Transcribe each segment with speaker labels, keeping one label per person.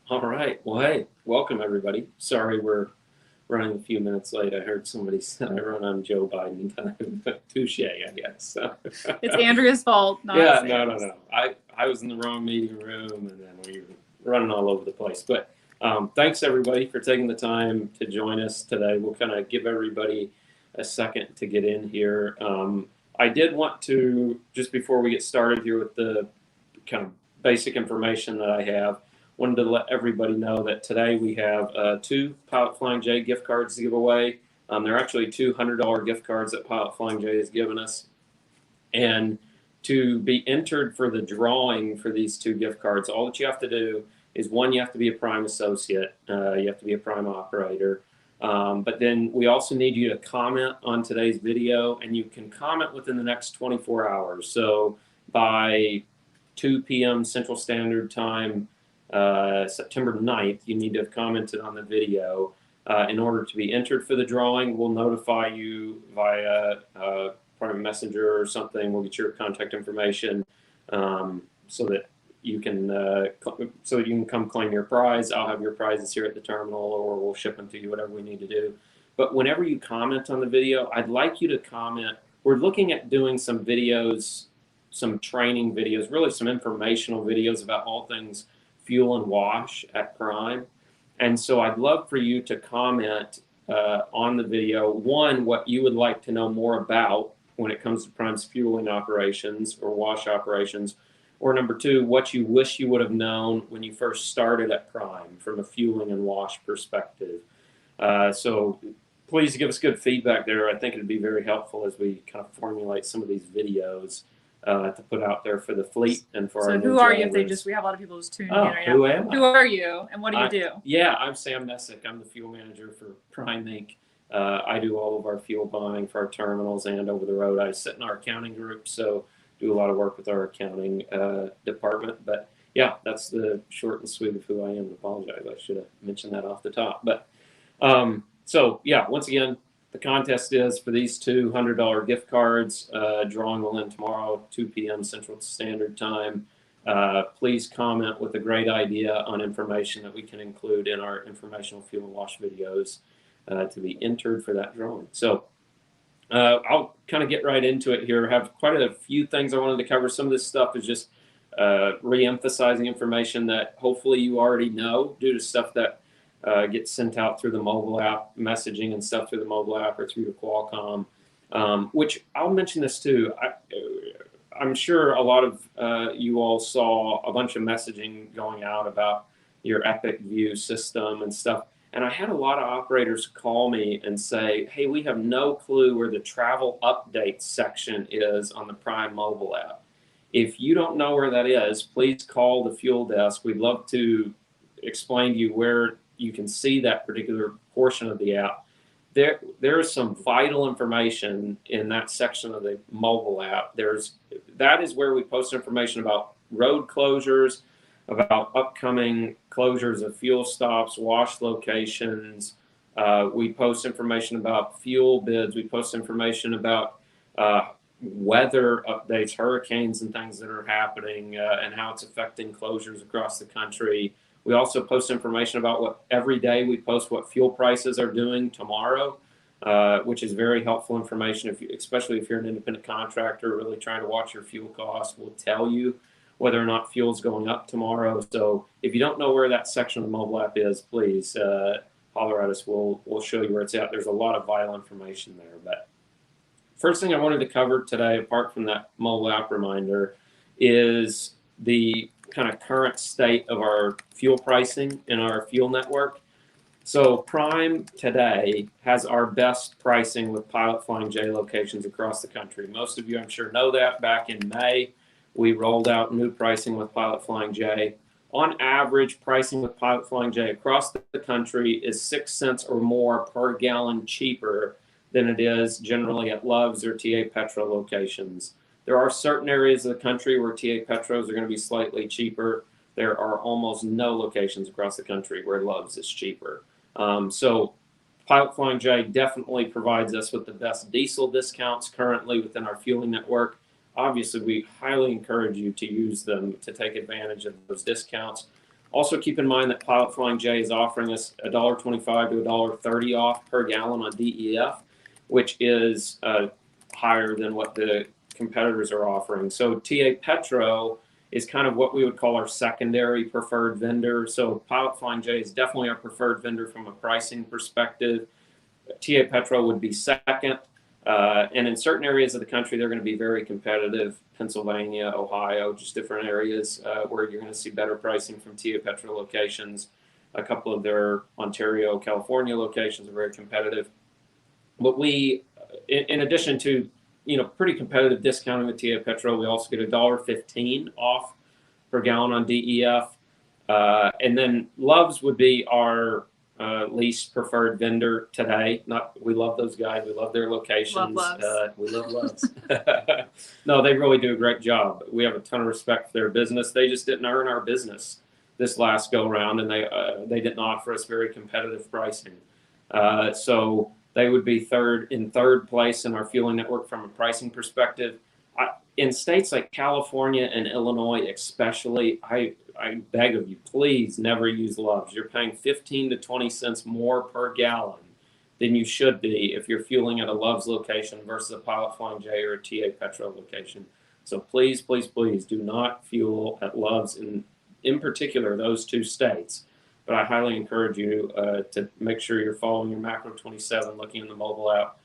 Speaker 1: All right. Well, hey, welcome everybody. Sorry we're running a few minutes late. I heard somebody said I run on Joe Biden time, but touche, I guess. So.
Speaker 2: It's Andrea's fault, not
Speaker 1: Yeah,
Speaker 2: Sam's.
Speaker 1: no. I was in the wrong meeting room, and then we were running all over the place. But thanks everybody for taking the time to join us today. We'll kind of give everybody a second to get in here. I did want to, just before we get started here with the kind of basic information that I have, wanted to let everybody know that today we have two Pilot Flying J gift cards to give away. They're actually $200 gift cards that Pilot Flying J has given us. And to be entered for the drawing for these two gift cards, all that you have to do is, one, you have to be a Prime associate. You have to be a Prime operator. But then we also need you to comment on today's video, and you can comment within the next 24 hours. So by 2 p.m. Central Standard Time, September 9th, you need to have commented on the video. In order to be entered for the drawing, we'll notify you via Prime Messenger or something. We'll get your contact information so that you can come claim your prize. I'll have your prizes here at the terminal, or we'll ship them to you, whatever we need to do. But whenever you comment on the video, I'd like you to comment. We're looking at doing some videos, some training videos, really some informational videos about all things fuel and wash at Prime. And so I'd love for you to comment on the video, one, what you would like to know more about when it comes to Prime's fueling operations or wash operations, or number two, what you wish you would have known when you first started at Prime from a fueling and wash perspective. So please give us good feedback there. I think it'd be very helpful as we kind of formulate some of these videos to put out there for the fleet and for our new
Speaker 2: who are you?
Speaker 1: drivers.
Speaker 2: We have a lot of people just tuning
Speaker 1: Oh,
Speaker 2: in right
Speaker 1: who
Speaker 2: now.
Speaker 1: am I?
Speaker 2: Who are you, and what do you do?
Speaker 1: Yeah, I'm Sam Messick. I'm the fuel manager for Prime Inc. I do all of our fuel buying for our terminals and over the road. I sit in our accounting group, so do a lot of work with our accounting department. But yeah, that's the short and sweet of who I am. I apologize. I should have mentioned that off the top. But so yeah, once again, the contest is for these two $100 gift cards. Drawing will end tomorrow, 2 p.m. Central Standard Time. Please comment with a great idea on information that we can include in our informational fuel and wash videos to be entered for that drawing. So I'll kind of get right into it here. I have quite a few things I wanted to cover. Some of this stuff is just re-emphasizing information that hopefully you already know due to stuff that gets sent out through the mobile app, messaging and stuff through the mobile app or through your Qualcomm, which I'll mention this too. I'm sure a lot of you all saw a bunch of messaging going out about your Epic View system and stuff. And I had a lot of operators call me and say, hey, we have no clue where the travel updates section is on the Prime mobile app. If you don't know where that is, please call the fuel desk. We'd love to explain to you where you can see that particular portion of the app. There is some vital information in that section of the mobile app. That is where we post information about road closures, about upcoming closures of fuel stops, wash locations. We post information about fuel bids. We post information about weather updates, hurricanes and things that are happening and how it's affecting closures across the country. We also post information about what every day we post what fuel prices are doing tomorrow, which is very helpful information, especially if you're an independent contractor really trying to watch your fuel costs. We'll tell you whether or not fuel's going up tomorrow. So if you don't know where that section of the mobile app is, please holler at us. We'll show you where it's at. There's a lot of vital information there. But first thing I wanted to cover today, apart from that mobile app reminder, is the kind of current state of our fuel pricing in our fuel network. So Prime today has our best pricing with Pilot Flying J locations across the country. Most of you, I'm sure, know that. Back in May, we rolled out new pricing with Pilot Flying J. On average, pricing with Pilot Flying J across the country is 6 cents or more per gallon cheaper than it is generally at Love's or TA Petro locations. There are certain areas of the country where TA Petros are going to be slightly cheaper. There are almost no locations across the country where Love's is cheaper. So Pilot Flying J definitely provides us with the best diesel discounts currently within our fueling network. Obviously, we highly encourage you to use them to take advantage of those discounts. Also keep in mind that Pilot Flying J is offering us $1.25 to $1.30 off per gallon on DEF, which is higher than what the competitors are offering. So TA Petro is kind of what we would call our secondary preferred vendor. So Pilot Flying J is definitely our preferred vendor from a pricing perspective. TA Petro would be second. And in certain areas of the country, they're going to be very competitive. Pennsylvania, Ohio, just different areas where you're going to see better pricing from TA Petro locations. A couple of their Ontario, California locations are very competitive. But we, in addition to pretty competitive discounting with TA Petro, we also get $1.15 off per gallon on DEF. And then Love's would be our least preferred vendor today. We love those guys. We love their locations.
Speaker 2: Love Love's.
Speaker 1: We love Love's. No, they really do a great job. We have a ton of respect for their business. They just didn't earn our business this last go round, and they didn't offer us very competitive pricing. So they would be in third place in our fueling network from a pricing perspective. In states like California and Illinois especially, I beg of you, please never use Love's. You're paying 15 to 20 cents more per gallon than you should be if you're fueling at a Love's location versus a Pilot Flying J or a TA Petro location. So please, please, please do not fuel at Love's, in particular those two states. But I highly encourage you to make sure you're following your Macro 27, looking in the mobile app.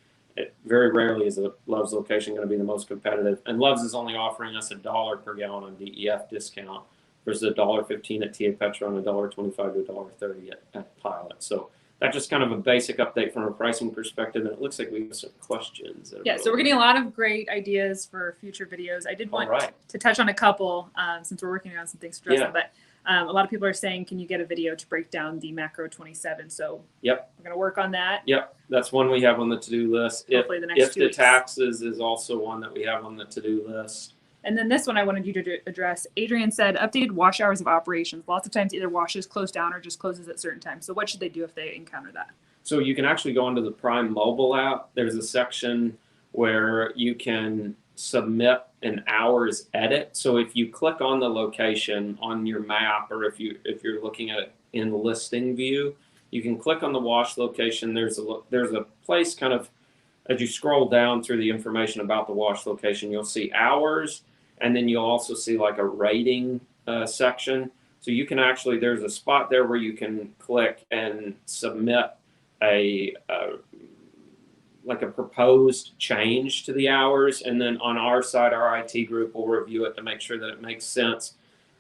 Speaker 1: Very rarely is a Love's location going to be the most competitive. And Love's is only offering us $1 per gallon on DEF discount versus $1.15 at TA Petro and $1.25 to $1.30 at Pilot. So that's just kind of a basic update from a pricing perspective. And it looks like we have some questions.
Speaker 2: Yeah, so we're getting a lot of great ideas for future videos. I did want to touch on a couple since we're working on some things to address them. But a lot of people are saying, can you get a video to break down the Macro 27? So we're going to work on that.
Speaker 1: Yep, that's one we have on the to-do list.
Speaker 2: Hopefully the next 2 weeks.
Speaker 1: Taxes is also one that we have on the to-do list.
Speaker 2: And then this one I wanted you to address. Adrian said, updated wash hours of operations. Lots of times either washes close down or just closes at certain times. So what should they do if they encounter that?
Speaker 1: So you can actually go onto the Prime mobile app. There's a section where you can submit an hours edit. So if you click on the location on your map, or if you're looking at it in the listing view, you can click on the wash location. There's a place kind of as you scroll down through the information about the wash location, you'll see hours, and then you'll also see like a rating section. So you can actually, there's a spot there where you can click and submit like a proposed change to the hours, and then on our side, our IT group will review it to make sure that it makes sense.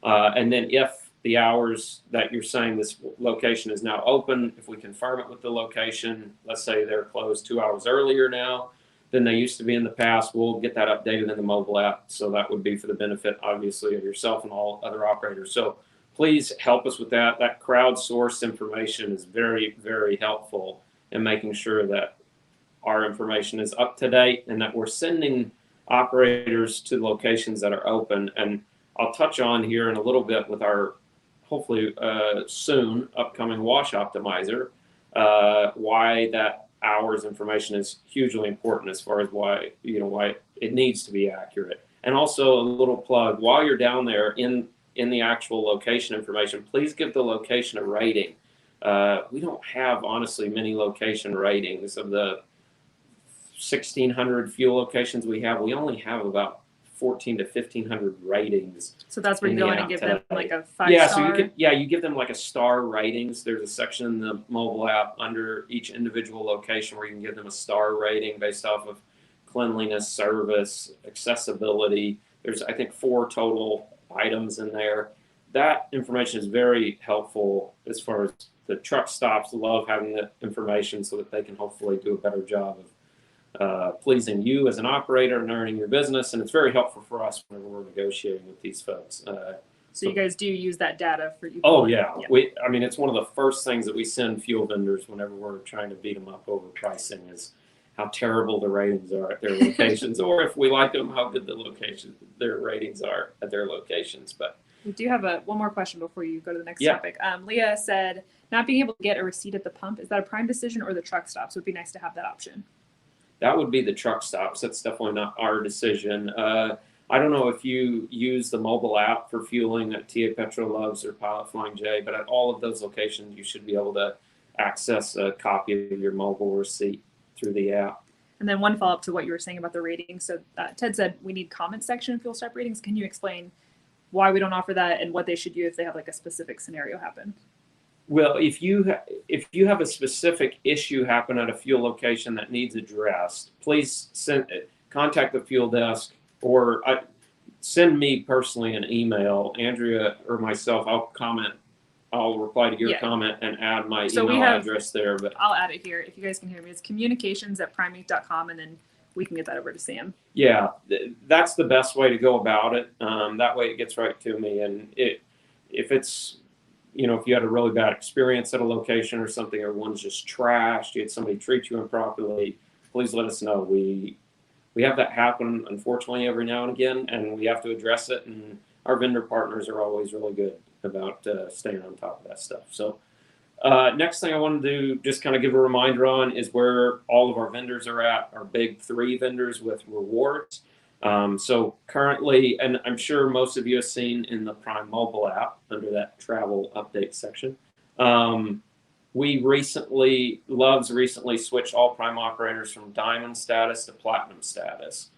Speaker 1: And then if the hours that you're saying this location is now open, if we confirm it with the location, let's say they're closed 2 hours earlier now than they used to be in the past, we'll get that updated in the mobile app. So that would be for the benefit, obviously, of yourself and all other operators. So please help us with that. That crowdsourced information is very, very helpful in making sure that our information is up to date and that we're sending operators to locations that are open. And I'll touch on here in a little bit with our hopefully soon upcoming wash optimizer, why that hours information is hugely important as far as why it needs to be accurate. And also a little plug, while you're down there in the actual location information, please give the location a rating. We don't have, honestly, many location ratings. Of the 1,600 fuel locations we have, we only have about 1,400 to 1,500 ratings.
Speaker 2: So that's where you go in and give them like a 5-star?
Speaker 1: So you give them like a star ratings. There's a section in the mobile app under each individual location where you can give them a star rating based off of cleanliness, service, accessibility. There's, I think, 4 total items in there. That information is very helpful as far as the truck stops. Love having that information so that they can hopefully do a better job of pleasing you as an operator and earning your business. And it's very helpful for us whenever we're negotiating with these folks.
Speaker 2: So you guys do use that data for you?
Speaker 1: Oh, yeah. It's one of the first things that we send fuel vendors whenever we're trying to beat them up over pricing is how terrible the ratings are at their locations, or if we like them, how good their ratings are at their locations. But
Speaker 2: we do have one more question before you go to the next topic. Leah said, not being able to get a receipt at the pump, is that a Prime decision or the truck stops? It would be nice to have that option.
Speaker 1: That would be the truck stops. That's definitely not our decision. I don't know if you use the mobile app for fueling at TA Petro Loves or Pilot Flying J, but at all of those locations, you should be able to access a copy of your mobile receipt through the app.
Speaker 2: And then one follow-up to what you were saying about the ratings. So Ted said we need comment section fuel stop ratings. Can you explain why we don't offer that and what they should do if they have like a specific scenario happen?
Speaker 1: Well, if you have a specific issue happen at a fuel location that needs addressed, please contact the fuel desk or send me personally an email, Andrea or myself. I'll reply to your comment and add my email address there. But
Speaker 2: I'll add it here if you guys can hear me. It's communications@primeinc.com, and then we can get that over to Sam.
Speaker 1: Yeah, that's the best way to go about it. That way it gets right to me. And if it's, if you had a really bad experience at a location or something, or one's just trashed, you had somebody treat you improperly, please let us know. We have that happen, unfortunately, every now and again, and we have to address it. And our vendor partners are always really good about staying on top of that stuff. So next thing I want to do, just kind of give a reminder on, is where all of our vendors are at, our big 3 vendors with rewards. So currently, and I'm sure most of you have seen in the Prime mobile app under that travel update section, Love's recently switched all Prime operators from Diamond status to Platinum status.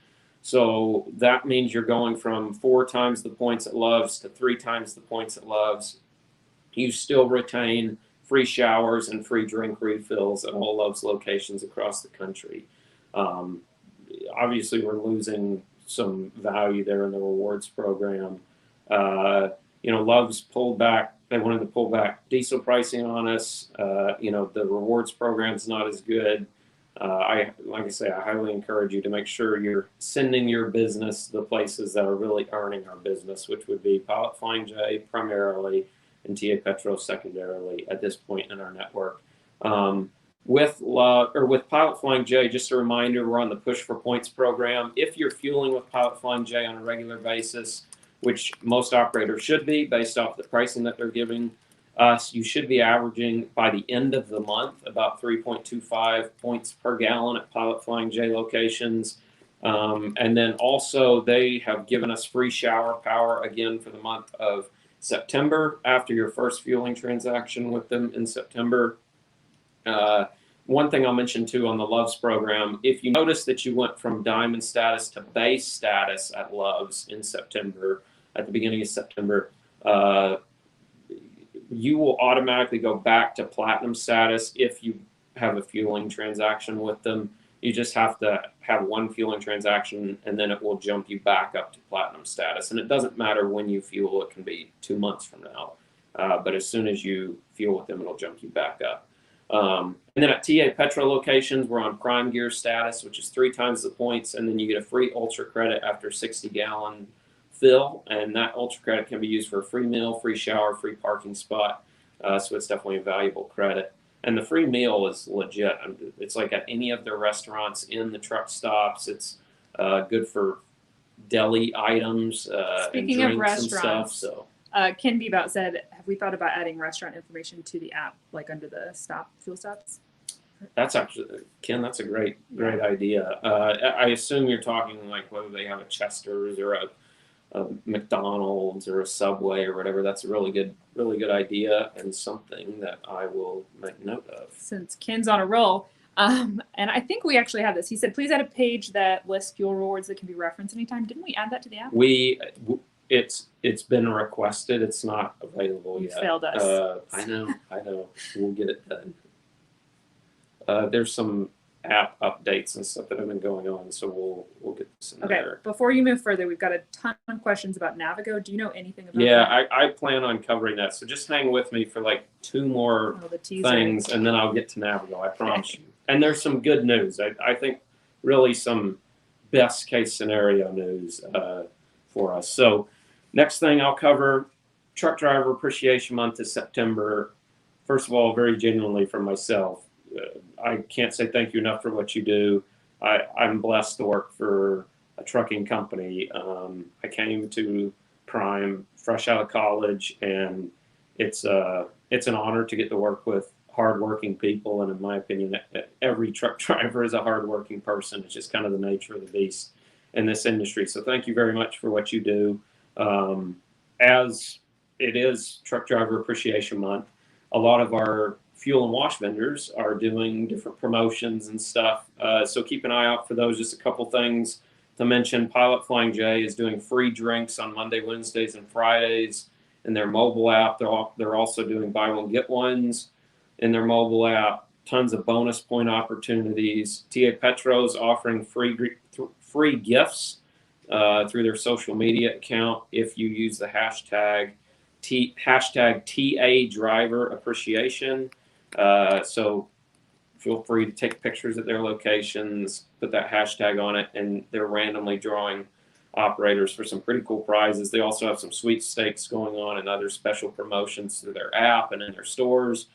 Speaker 1: So that means you're going from 4 times the points at Love's to 3 times the points at Love's. You still retain free showers and free drink refills at all Love's locations across the country. Obviously, we're losing some value there in the rewards program. Love's pulled back. They wanted to pull back diesel pricing on us. The rewards program's not as good. Like I say, I highly encourage you to make sure you're sending your business to the places that are really earning our business, which would be Pilot Flying J primarily and TA Petro secondarily at this point in our network. With Pilot Flying J, just a reminder, we're on the Push for Points program. If you're fueling with Pilot Flying J on a regular basis, which most operators should be based off the pricing that they're giving us, you should be averaging by the end of the month about 3.25 points per gallon at Pilot Flying J locations. And then also they have given us free shower power again for the month of September after your first fueling transaction with them in September. One thing I'll mention too on the Love's program, if you notice that you went from Diamond status to base status at Love's in September, at the beginning of September, you will automatically go back to Platinum status if you have a fueling transaction with them. You just have to have one fueling transaction, and then it will jump you back up to Platinum status. And it doesn't matter when you fuel. It can be 2 months from now. But as soon as you fuel with them, it'll jump you back up. And then at TA Petro locations, we're on Prime Gear status, which is 3 times the points. And then you get a free Ultra credit after 60-gallon fill. And that Ultra credit can be used for a free meal, free shower, free parking spot. So it's definitely a valuable credit. And the free meal is legit. It's like at any of their restaurants in the truck stops. It's good for deli items
Speaker 2: Speaking
Speaker 1: and
Speaker 2: of
Speaker 1: drinks and
Speaker 2: restaurants,
Speaker 1: stuff. So
Speaker 2: Ken Bebout said, have we thought about adding restaurant information to the app, like under the fuel stops?
Speaker 1: that's actually, Ken, that's a great idea. I assume you're talking like whether they have a Chester's or a McDonald's or a Subway or whatever. That's a really good idea, and something that I will make note of.
Speaker 2: Since Ken's on a roll, and I think we actually have this. He said, please add a page that lists fuel rewards that can be referenced anytime. Didn't we add that to the app?
Speaker 1: It's been requested. It's not available yet.
Speaker 2: Failed us.
Speaker 1: I know. We'll get it done. There's some app updates and stuff that have been going on, so we'll get this in there.
Speaker 2: Before you move further, we've got a ton of questions about Navigo. Do you know anything about that?
Speaker 1: Yeah, I plan on covering that, so just hang with me for like 2 more things, and then I'll get to Navigo, I promise you. And there's some good news. I think really some best case scenario news for us. So next thing I'll cover, Truck Driver Appreciation Month is September. First of all, very genuinely from myself, I can't say thank you enough for what you do. I'm blessed to work for a trucking company. I came to Prime fresh out of college, and it's an honor to get to work with hardworking people. And in my opinion, every truck driver is a hardworking person. It's just kind of the nature of the beast. in this industry. So thank you very much for what you do. As it is Truck Driver Appreciation Month, a lot of our fuel and wash vendors are doing different promotions and stuff. So keep an eye out for those. Just a couple things to mention. Pilot Flying J is doing free drinks on Monday, Wednesdays, and Fridays in their mobile app. They're also doing buy one, get ones in their mobile app. Tons of bonus point opportunities. TA Petro's offering free gifts through their social media account if you use the hashtag #TA Driver Appreciation. So feel free to take pictures at their locations, put that hashtag on it, and they're randomly drawing operators for some pretty cool prizes. They also have some sweepstakes going on and other special promotions through their app and in their stores.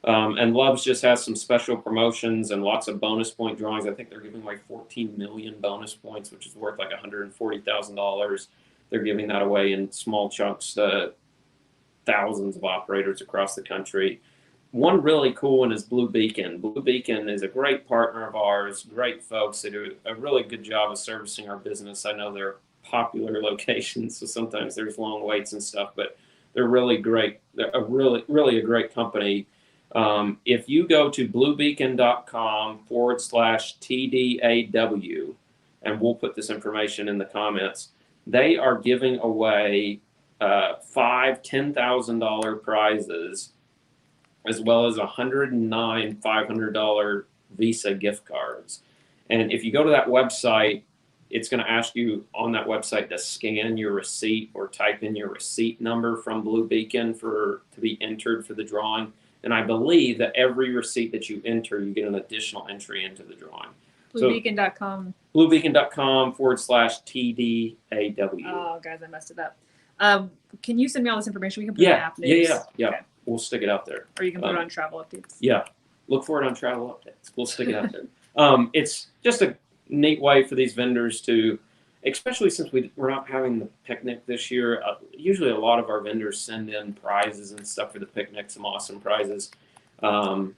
Speaker 1: And Love's just has some special promotions and lots of bonus point drawings. I think they're giving away 14 million bonus points, which is worth like $140,000. They're giving that away in small chunks to thousands of operators across the country. One really cool one is Blue Beacon. Blue Beacon is a great partner of ours, great folks. They do a really good job of servicing our business. I know they're popular locations, so sometimes there's long waits and stuff, but they're really great. They're really a great company. If you go to bluebeacon.com/TDAW, and we'll put this information in the comments, they are giving away 5 $10,000 prizes, as well as 109 $500 Visa gift cards. And if you go to that website, it's going to ask you on that website to scan your receipt or type in your receipt number from Blue Beacon to be entered for the drawing. And I believe that every receipt that you enter, you get an additional entry into the drawing.
Speaker 2: Bluebeacon.com.
Speaker 1: Bluebeacon.com/TDAW.
Speaker 2: Oh, guys, I messed it up. Can you send me all this information? We can put it in app news.
Speaker 1: Yeah.
Speaker 2: Okay.
Speaker 1: We'll stick it out there.
Speaker 2: Or you can put it on travel updates.
Speaker 1: Yeah. Look for it on travel updates. We'll stick it out there. It's just a neat way for these vendors to, especially since we're not having the picnic this year. Usually a lot of our vendors send in prizes and stuff for the picnic, some awesome prizes. Pilot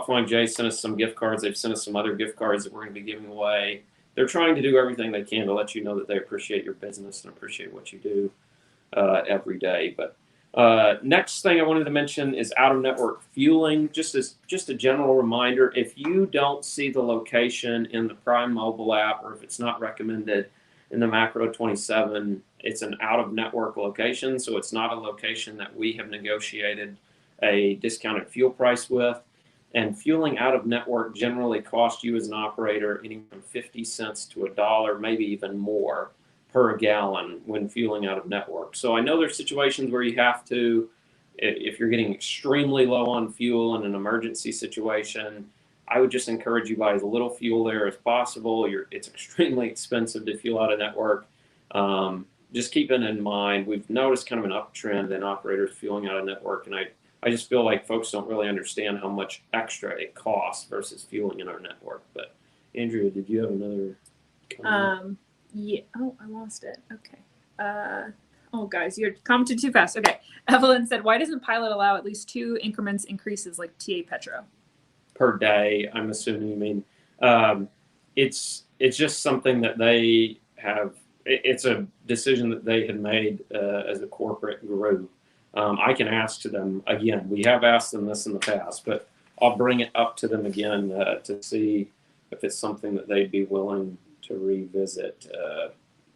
Speaker 1: Flying J sent us some gift cards. They've sent us some other gift cards that we're going to be giving away. They're trying to do everything they can to let you know that they appreciate your business and appreciate what you do every day. But next thing I wanted to mention is out-of-network fueling. Just a general reminder, if you don't see the location in the Prime mobile app, or if it's not recommended in the Macro 27, it's an out-of-network location, so it's not a location that we have negotiated a discounted fuel price with. And fueling out-of-network generally costs you as an operator anywhere from 50 cents to $1, maybe even more per gallon when fueling out of network. So I know there's situations where you have to, if you're getting extremely low on fuel in an emergency situation, I would just encourage you buy as little fuel there as possible. It's extremely expensive to fuel out of network. Just keep it in mind. We've noticed kind of an uptrend in operators fueling out of network, and I just feel like folks don't really understand how much extra it costs versus fueling in our network. But Andrea, did you have another comment?
Speaker 2: Yeah. Oh, I lost it. Okay. Oh, guys, you're commented too fast. Okay. Evelyn said, why doesn't Pilot allow at least 2 increments increases like TA Petro?
Speaker 1: Per day, I'm assuming you mean. It's just something that they have. It's a decision that they had made as a corporate group. I can ask to them again. We have asked them this in the past, but I'll bring it up to them again to see if it's something that they'd be willing to revisit.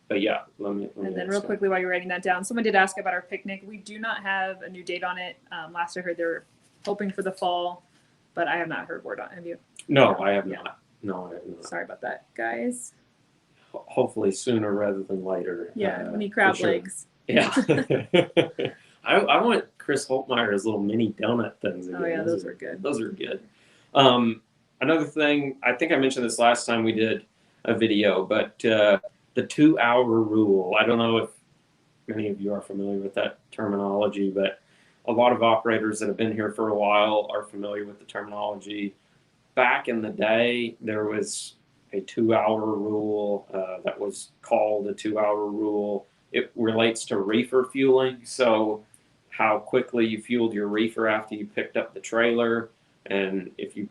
Speaker 1: But yeah, let me
Speaker 2: and then real quickly while you're writing that down, someone did ask about our picnic. We do not have a new date on it. Last I heard they're hoping for the fall, but I have not heard word on it. Have you?
Speaker 1: No, I have not. No, I have not.
Speaker 2: Sorry about that, guys.
Speaker 1: Hopefully sooner rather than later.
Speaker 2: Yeah, we need crab legs.
Speaker 1: Yeah. I want Chris Holtmeyer's little mini donut things again.
Speaker 2: Oh yeah, those are good.
Speaker 1: Those are good. Another thing, I think I mentioned this last time we did a video, but the 2-hour rule. I don't know if many of you are familiar with that terminology, but a lot of operators that have been here for a while are familiar with the terminology. Back in the day, there was a 2-hour rule that was called a 2-hour rule. It relates to reefer fueling, so how quickly you fueled your reefer after you picked up the trailer, and if you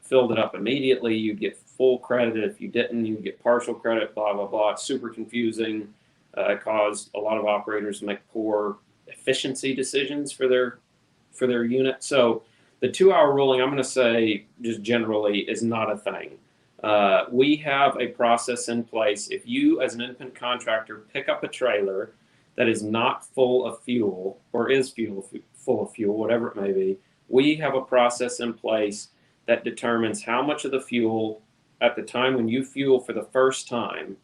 Speaker 1: filled it up immediately, you'd get full credit. If you didn't, you get partial credit, blah, blah, blah. It's super confusing. It caused a lot of operators to make poor efficiency decisions for their unit. So the 2-hour ruling, I'm going to say just generally, is not a thing. We have a process in place. If you, as an independent contractor, pick up a trailer that is not full of fuel or is full of fuel, whatever it may be, we have a process in place that determines how much of the fuel at the time when you fuel for the first time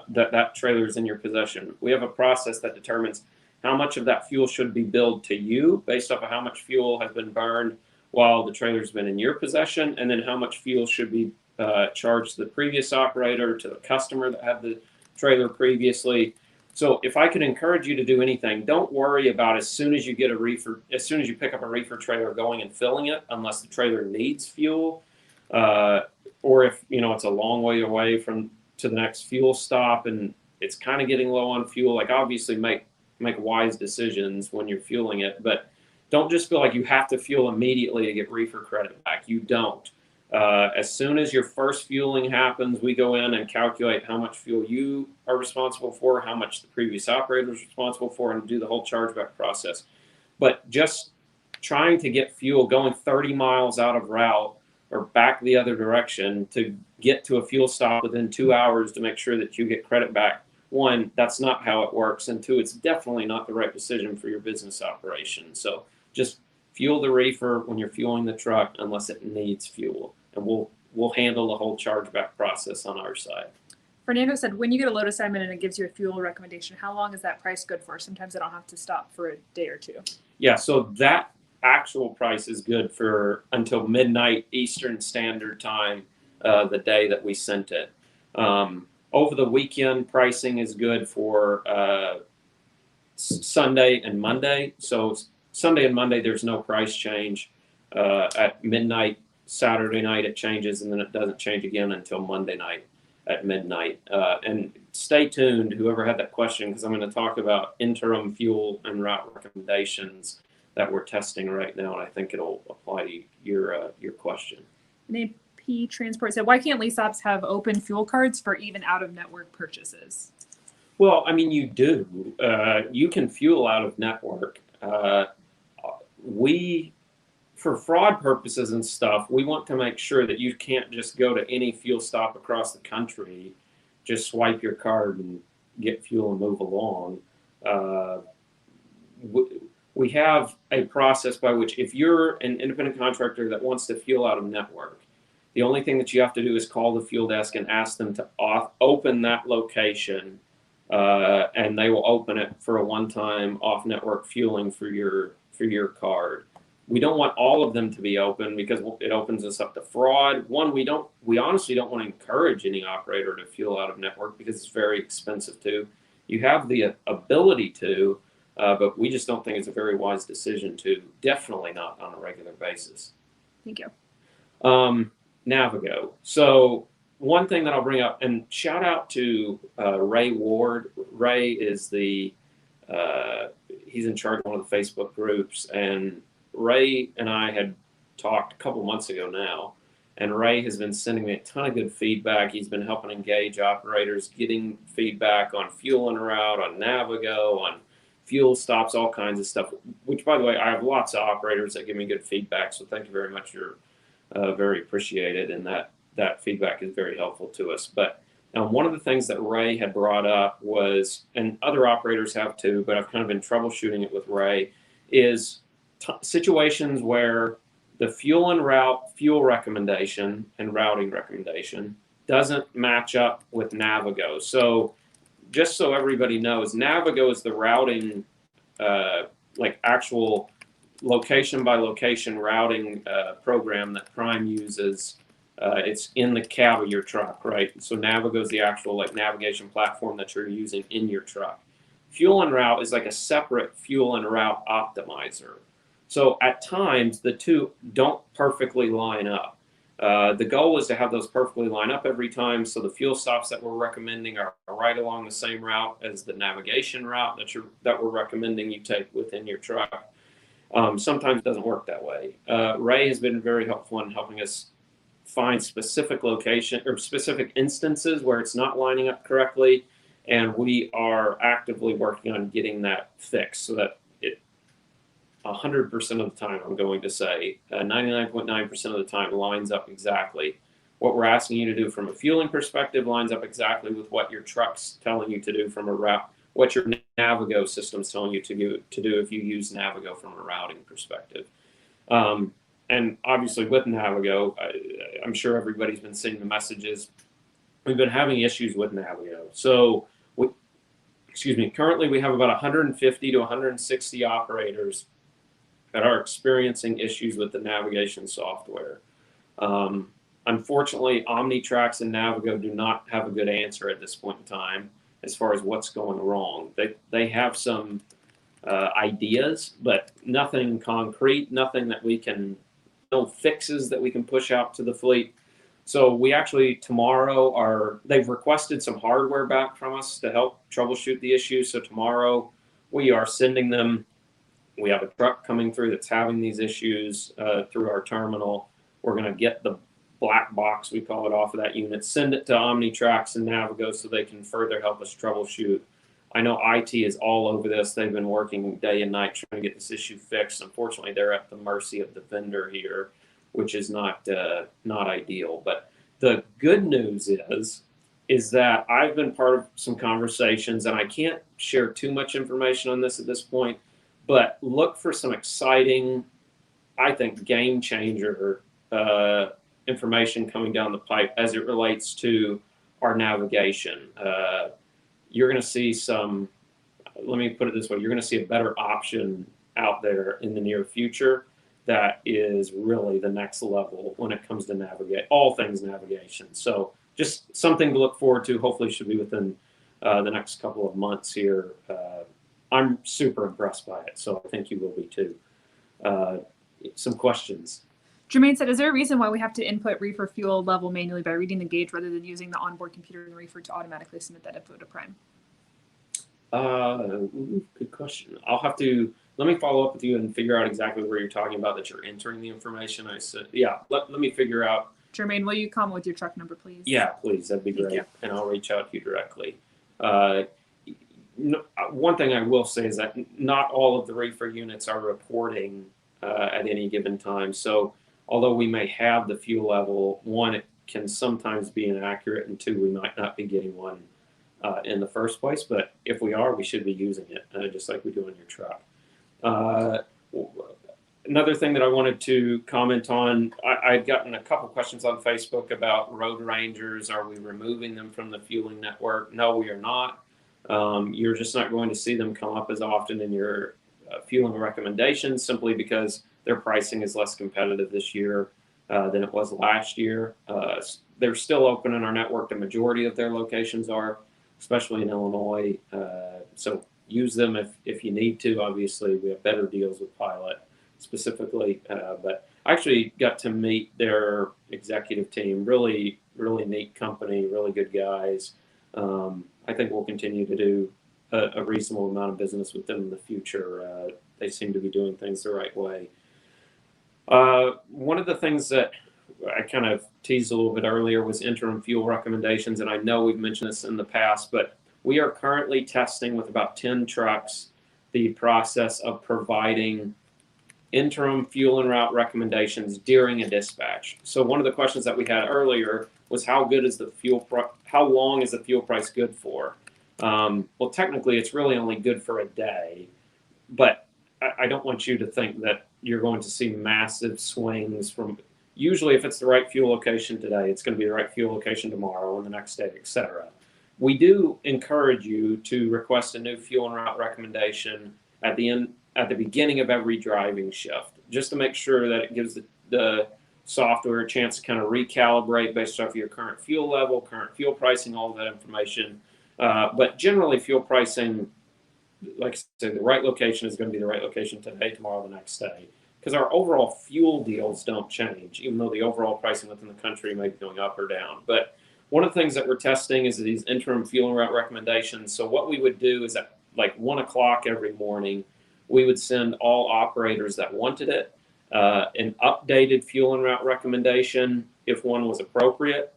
Speaker 1: that trailer is in your possession. We have a process that determines how much of that fuel should be billed to you based off of how much fuel has been burned while the trailer's been in your possession, and then how much fuel should be charged to the previous operator, to the customer that had the trailer previously. So if I could encourage you to do anything, don't worry about as soon as you get a reefer, as soon as you pick up a reefer trailer, going and filling it, unless the trailer needs fuel, or if it's a long way away to the next fuel stop and it's kind of getting low on fuel. Like, obviously make wise decisions when you're fueling it, but don't just feel like you have to fuel immediately to get reefer credit back. You don't. As soon as your first fueling happens, we go in and calculate how much fuel you are responsible for, how much the previous operator is responsible for, and do the whole chargeback process. But just trying to get fuel going 30 miles out of route or back the other direction to get to a fuel stop within 2 hours to make sure that you get credit back, one, that's not how it works, and two, it's definitely not the right decision for your business operation. So just fuel the reefer when you're fueling the truck unless it needs fuel, and we'll handle the whole chargeback process on our side.
Speaker 2: Fernando said, when you get a load assignment and it gives you a fuel recommendation, how long is that price good for? Sometimes I don't have to stop for a day or two.
Speaker 1: Yeah, so that actual price is good for until midnight Eastern Standard Time, the day that we sent it. Over the weekend, pricing is good for Sunday and Monday. So Sunday and Monday, there's no price change. At midnight Saturday night, it changes, and then it doesn't change again until Monday night at midnight. And stay tuned, whoever had that question, because I'm going to talk about interim fuel and route recommendations that we're testing right now, and I think it'll apply to your question.
Speaker 2: AP Transport said, why can't lease ops have open fuel cards for even out-of-network purchases?
Speaker 1: Well, I mean, you do. You can fuel out of network. For fraud purposes and stuff, we want to make sure that you can't just go to any fuel stop across the country, just swipe your card and get fuel and move along. We have a process by which, if you're an independent contractor that wants to fuel out of network, the only thing that you have to do is call the fuel desk and ask them to open that location, and they will open it for a one-time off-network fueling for your card. We don't want all of them to be open because it opens us up to fraud. One, we honestly don't want to encourage any operator to fuel out of network because it's very expensive too. You have the ability to, but we just don't think it's a very wise decision to. Definitely not on a regular basis.
Speaker 2: Thank you.
Speaker 1: Navigo. So one thing that I'll bring up, and shout out to Ray Ward. Ray is he's in charge of one of the Facebook groups, and Ray and I had talked a couple months ago now, and Ray has been sending me a ton of good feedback. He's been helping engage operators, getting feedback on fuel en route, on Navigo, on fuel stops, all kinds of stuff, which, by the way, I have lots of operators that give me good feedback, so thank you very much. You're very appreciated, and that feedback is very helpful to us. But one of the things that Ray had brought up was, and other operators have too, but I've kind of been troubleshooting it with Ray, is situations where the fuel en route fuel recommendation and routing recommendation doesn't match up with Navigo. So just so everybody knows, Navigo is the routing, like actual location by location routing program that Prime uses. It's in the cab of your truck, right? So Navigo is the actual navigation platform that you're using in your truck. Fuel en route is like a separate fuel en route optimizer. So at times, the two don't perfectly line up. The goal is to have those perfectly line up every time, so the fuel stops that we're recommending are right along the same route as the navigation route that we're recommending you take within your truck. Sometimes it doesn't work that way. Ray has been very helpful in helping us find specific location or specific instances where it's not lining up correctly, and we are actively working on getting that fixed so that it 100% of the time, I'm going to say 99.9% of the time lines up exactly. What we're asking you to do from a fueling perspective lines up exactly with what your truck's telling you to do from a route, what your Navigo system's telling you to do if you use Navigo from a routing perspective. And obviously with Navigo, I'm sure everybody's been seeing the messages. We've been having issues with Navigo. So, currently we have about 150 to 160 operators that are experiencing issues with the navigation software. Unfortunately, OmniTrax and Navigo do not have a good answer at this point in time as far as what's going wrong. They have some ideas, but nothing concrete, nothing that we can, no fixes that we can push out to the fleet. So we actually tomorrow they've requested some hardware back from us to help troubleshoot the issue. So tomorrow we are sending them. We have a truck coming through that's having these issues through our terminal. We're going to get the black box, we call it, off of that unit, send it to OmniTrax and Navigo so they can further help us troubleshoot. I know IT is all over this. They've been working day and night trying to get this issue fixed. Unfortunately, they're at the mercy of the vendor here, which is not ideal. But the good news is that I've been part of some conversations, and I can't share too much information on this at this point, but look for some exciting, I think, game changer information coming down the pipe as it relates to our navigation. You're going to see some, let me put it this way, you're going to see a better option out there in the near future that is really the next level when it comes to navigate, all things navigation. So just something to look forward to. Hopefully should be within the next couple of months here. I'm super impressed by it, so I think you will be too. Some questions.
Speaker 2: Jermaine said, is there a reason why we have to input reefer fuel level manually by reading the gauge rather than using the onboard computer in reefer to automatically submit that info to Prime?
Speaker 1: Good question. Let me follow up with you and figure out exactly where you're talking about that you're entering the information. I said, yeah, let me figure out.
Speaker 2: Jermaine, will you comment with your truck number, please?
Speaker 1: Yeah, please. That'd be great. And I'll reach out to you directly. One thing I will say is that not all of the reefer units are reporting at any given time. So although we may have the fuel level, one, it can sometimes be inaccurate, and two, we might not be getting one in the first place. But if we are, we should be using it, just like we do on your truck. Another thing that I wanted to comment on, I've gotten a couple questions on Facebook about road rangers. Are we removing them from the fueling network? No, we are not. You're just not going to see them come up as often in your fueling recommendations simply because their pricing is less competitive this year than it was last year. They're still open in our network. The majority of their locations are, especially in Illinois. So use them if you need to. Obviously, we have better deals with Pilot specifically. But I actually got to meet their executive team. Really, really neat company, really good guys. I think we'll continue to do a reasonable amount of business with them in the future. They seem to be doing things the right way. One of the things that I kind of teased a little bit earlier was interim fuel recommendations, and I know we've mentioned this in the past, but we are currently testing with about 10 trucks the process of providing interim fuel and route recommendations during a dispatch. So one of the questions that we had earlier was how long is the fuel price good for? Well, technically it's really only good for a day, but I don't want you to think that you're going to see massive swings from, usually if it's the right fuel location today, it's going to be the right fuel location tomorrow and the next day, etc. We do encourage you to request a new fuel and route recommendation at the beginning of every driving shift, just to make sure that it gives the software a chance to kind of recalibrate based off your current fuel level, current fuel pricing, all of that information. But generally fuel pricing, like I said, the right location is going to be the right location today, tomorrow, the next day. Because our overall fuel deals don't change, even though the overall pricing within the country may be going up or down. But one of the things that we're testing is these interim fuel and route recommendations. So what we would do is at like 1 o'clock every morning, we would send all operators that wanted it an updated fuel and route recommendation if one was appropriate.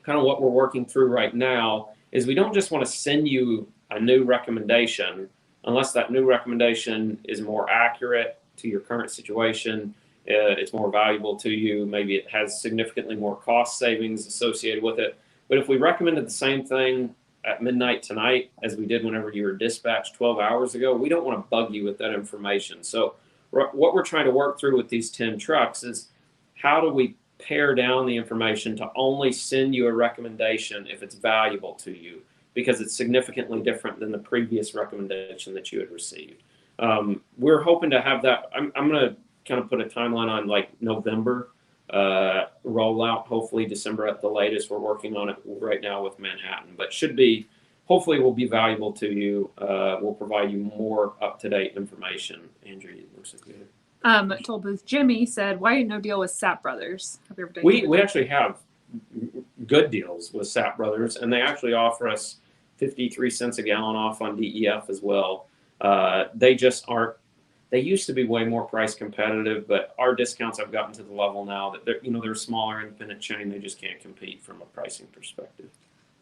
Speaker 1: Kind of what we're working through right now is we don't just want to send you a new recommendation unless that new recommendation is more accurate to your current situation. It's more valuable to you. Maybe it has significantly more cost savings associated with it. But if we recommended the same thing at midnight tonight as we did whenever you were dispatched 12 hours ago, we don't want to bug you with that information. So what we're trying to work through with these 10 trucks is how do we pare down the information to only send you a recommendation if it's valuable to you, because it's significantly different than the previous recommendation that you had received. We're hoping to have that. I'm going to kind of put a timeline on like November rollout, hopefully December at the latest. We're working on it right now with Manhattan, but hopefully will be valuable to you. We'll provide you more up-to-date information. Andrew, it looks like you
Speaker 2: Told booth Jimmy said, why no deal with Sap Brothers? Have you ever done
Speaker 1: we actually have good deals with Sap Brothers, and they actually offer us 53 cents a gallon off on DEF as well. They just aren't. They used to be way more price competitive, but our discounts have gotten to the level now that they're a smaller independent chain. They just can't compete from a pricing perspective.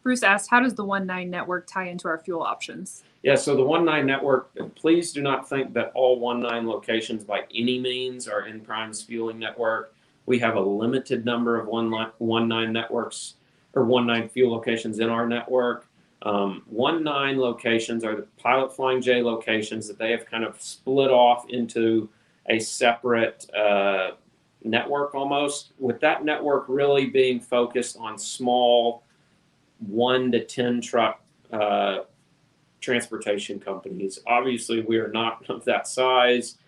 Speaker 2: Bruce asked, how does the 1.9 network tie into our fuel options?
Speaker 1: Yeah, so the 1.9 network, please do not think that all 1.9 locations by any means are in Prime's fueling network. We have a limited number of 1.9 networks or 1.9 fuel locations in our network. 1.9 locations are the Pilot Flying J locations that they have kind of split off into a separate network almost, with that network really being focused on small 1 to 10 truck transportation companies. Obviously, we are not of that size.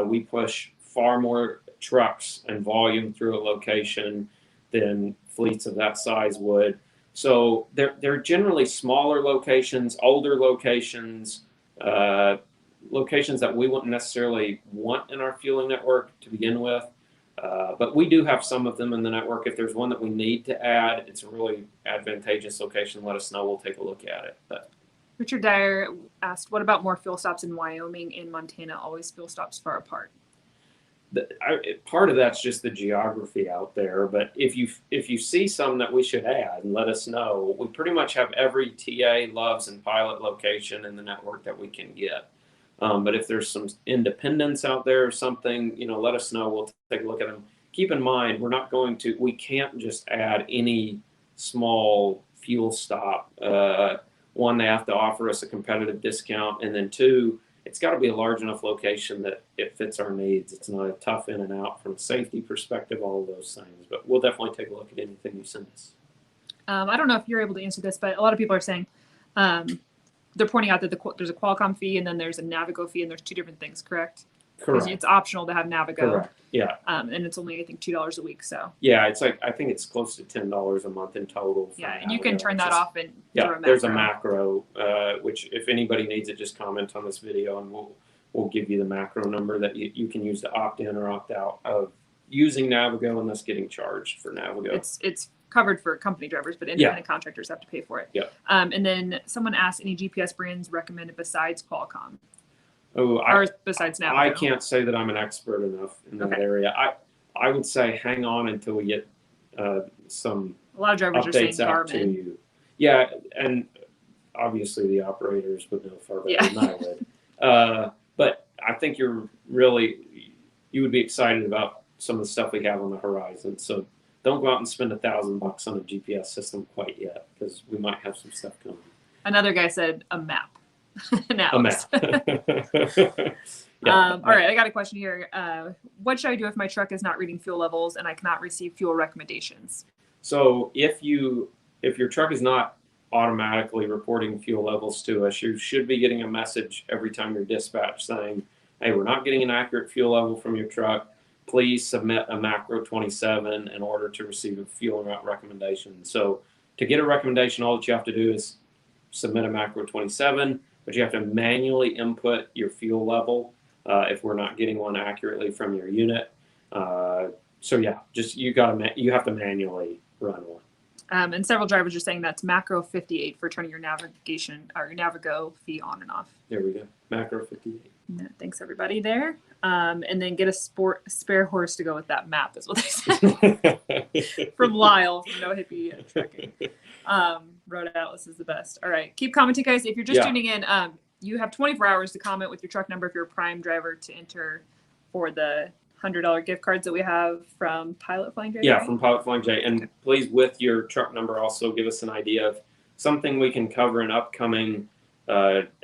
Speaker 1: We push far more trucks and volume through a location than fleets of that size would. So they're generally smaller locations, older locations, locations that we wouldn't necessarily want in our fueling network to begin with. But we do have some of them in the network. If there's one that we need to add, it's a really advantageous location, let us know. We'll take a look at it. But
Speaker 2: Richard Dyer asked, what about more fuel stops in Wyoming and Montana? Always fuel stops far apart.
Speaker 1: Part of that's just the geography out there. But if you see some that we should add, let us know. We pretty much have every TA, Loves, and Pilot location in the network that we can get. But if there's some independents out there or something, let us know. We'll take a look at them. Keep in mind, we can't just add any small fuel stop. One, they have to offer us a competitive discount. And then two, it's got to be a large enough location that it fits our needs. It's not a tough in and out from a safety perspective, all of those things. But we'll definitely take a look at anything you send us.
Speaker 2: I don't know if you're able to answer this, but a lot of people are saying, they're pointing out that there's a Qualcomm fee and then there's a Navigo fee, and there's two different things, correct?
Speaker 1: Correct.
Speaker 2: It's optional to have Navigo.
Speaker 1: Correct. Yeah.
Speaker 2: And it's only, I think, $2 a week. So.
Speaker 1: Yeah, I think it's close to $10 a month in total.
Speaker 2: Yeah, and you can turn that off and
Speaker 1: there's a macro, which if anybody needs it, just comment on this video and we'll give you the macro number that you can use to opt in or opt out of using Navigo and thus getting charged for Navigo.
Speaker 2: It's covered for company drivers, but independent contractors have to pay for it.
Speaker 1: Yeah.
Speaker 2: And then someone asked, any GPS brands recommended besides Qualcomm?
Speaker 1: Or
Speaker 2: besides Navigo?
Speaker 1: I can't say that I'm an expert enough in that area. I would say hang on until we get some
Speaker 2: a lot of drivers are saying
Speaker 1: updates out to
Speaker 2: Garmin.
Speaker 1: you. Yeah, and obviously the operators would know far better than I would. But I think you would be excited about some of the stuff we have on the horizon. So don't go out and spend $1,000 on a GPS system quite yet, because we might have some stuff coming.
Speaker 2: Another guy said a map.
Speaker 1: A map.
Speaker 2: All right, I got a question here. What should I do if my truck is not reading fuel levels and I cannot receive fuel recommendations?
Speaker 1: So if your truck is not automatically reporting fuel levels to us, you should be getting a message every time you're dispatched saying, hey, we're not getting an accurate fuel level from your truck. Please submit a macro 27 in order to receive a fuel route recommendation. So to get a recommendation, all that you have to do is submit a macro 27, but you have to manually input your fuel level if we're not getting one accurately from your unit. So yeah, just you have to manually run one.
Speaker 2: And several drivers are saying that's macro 58 for turning your navigation or your Navigo fee on and off.
Speaker 1: There we go. Macro 58.
Speaker 2: No, thanks everybody there. And then get a spare horse to go with that map is what they said. From Lyle from No Hippie Trucking. Road Atlas is the best. All right. Keep commenting, guys. If you're just tuning in, you have 24 hours to comment with your truck number if you're a Prime driver to enter for the $100 gift cards that we have from Pilot Flying J.
Speaker 1: Yeah,
Speaker 2: right?
Speaker 1: from Pilot Flying J. And please, with your truck number, also give us an idea of something we can cover in upcoming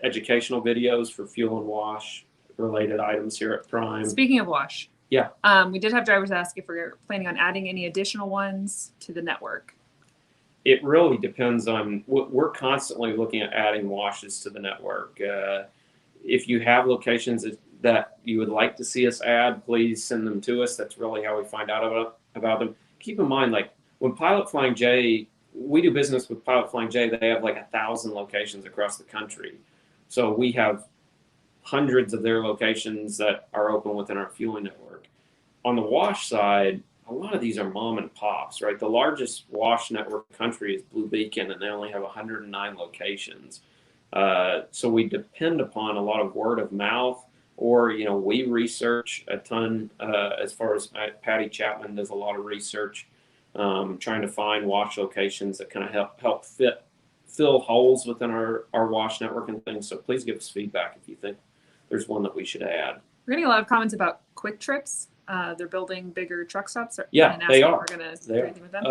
Speaker 1: educational videos for fuel and wash related items here at Prime.
Speaker 2: Speaking of wash.
Speaker 1: Yeah.
Speaker 2: We did have drivers ask if we're planning on adding any additional ones to the network.
Speaker 1: It really depends on, we're constantly looking at adding washes to the network. If you have locations that you would like to see us add, please send them to us. That's really how we find out about them. Keep in mind, like when Pilot Flying J, we do business with Pilot Flying J, they have like 1,000 locations across the country. So we have hundreds of their locations that are open within our fueling network. On the wash side, a lot of these are mom and pops, right? The largest wash network in the country is Blue Beacon, and they only have 109 locations. So we depend upon a lot of word of mouth, or, you know, we research a ton as far as Patty Chapman does a lot of research, trying to find wash locations that kind of help fill holes within our wash network and things. So please give us feedback if you think there's one that we should add.
Speaker 2: We're getting a lot of comments about Quick Trips. They're building bigger truck stops.
Speaker 1: Yeah, they are.
Speaker 2: We're going to do anything with them.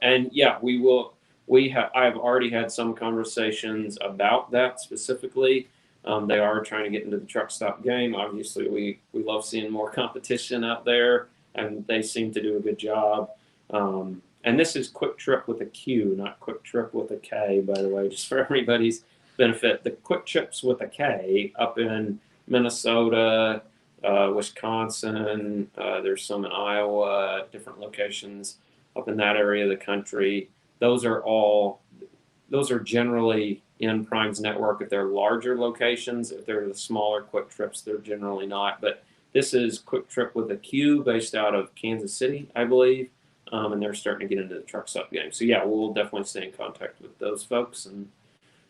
Speaker 1: And yeah, we will. I've already had some conversations about that specifically. They are trying to get into the truck stop game. Obviously, we love seeing more competition out there, and they seem to do a good job. And this is Quick Trip with a Q, not Quick Trip with a K, by the way, just for everybody's benefit. The Quick Trips with a K up in Minnesota, Wisconsin, there's some in Iowa, different locations up in that area of the country. Those are generally in Prime's network. If they're larger locations, if they're the smaller Quick Trips, they're generally not. But this is Quick Trip with a Q, based out of Kansas City, I believe, and they're starting to get into the truck stop game. So yeah, we'll definitely stay in contact with those folks and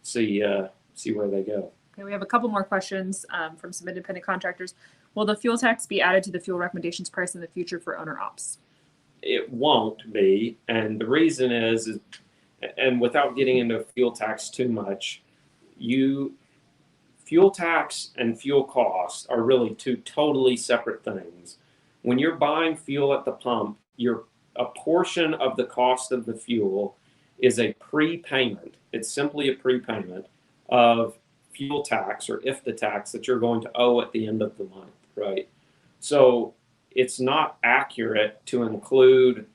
Speaker 1: see where they go.
Speaker 2: Okay, we have a couple more questions from some independent contractors. Will the fuel tax be added to the fuel recommendations price in the future for owner ops?
Speaker 1: It won't be, and the reason is, and without getting into fuel tax too much, fuel tax and fuel costs are really two totally separate things. When you're buying fuel at the pump, a portion of the cost of the fuel is a prepayment. It's simply a prepayment of fuel tax, or if the tax that you're going to owe at the end of the month, right? So it's not accurate to include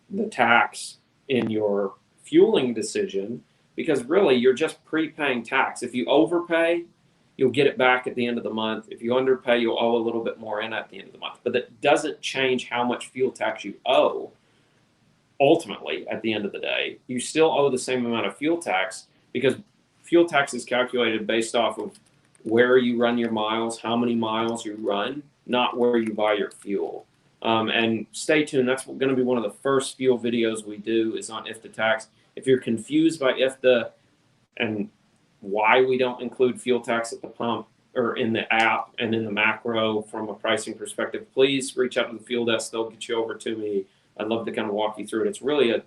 Speaker 1: the tax in your fueling decision, because really you're just prepaying tax. If you overpay, you'll get it back at the end of the month. If you underpay, you'll owe a little bit more in at the end of the month. But that doesn't change how much fuel tax you owe. Ultimately, at the end of the day, you still owe the same amount of fuel tax, because fuel tax is calculated based off of where you run your miles, how many miles you run, not where you buy your fuel. And stay tuned. That's going to be one of the first fuel videos we do, is on IFTA tax. If you're confused by IFTA and why we don't include fuel tax at the pump or in the app and in the macro from a pricing perspective, please reach out to the fuel desk. They'll get you over to me. I'd love to kind of walk you through it. It's really a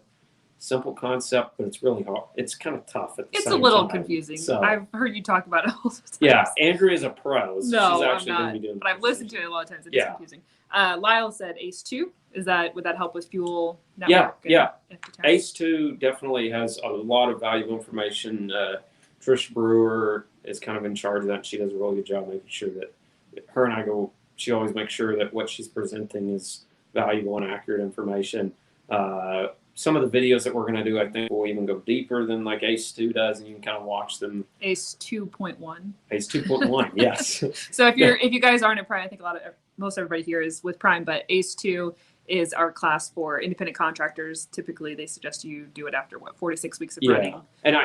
Speaker 1: simple concept, but it's really hard. It's kind of tough at the
Speaker 2: It's
Speaker 1: same
Speaker 2: a little
Speaker 1: time.
Speaker 2: confusing.
Speaker 1: So,
Speaker 2: I've heard you talk about it all the time.
Speaker 1: Yeah, Andrea's a pro. So
Speaker 2: no,
Speaker 1: she's actually
Speaker 2: I'm
Speaker 1: going
Speaker 2: not.
Speaker 1: to be doing
Speaker 2: but I've listened to it a lot of times. It is confusing. Lyle said ACE2. Would that help with fuel network?
Speaker 1: Yeah. ACE2 definitely has a lot of valuable information. Trish Brewer is kind of in charge of that. And she does a really good job making sure that her and I she always makes sure that what she's presenting is valuable and accurate information. Some of the videos that we're going to do, I think, will even go deeper than like ACE2 does, and you can kind of watch them.
Speaker 2: ACE 2.1.
Speaker 1: ACE 2.1, yes.
Speaker 2: So if you guys aren't at Prime, I think most everybody here is with Prime, but ACE 2 is our class for independent contractors. Typically, they suggest you do it after 4 to 6 weeks of running.
Speaker 1: And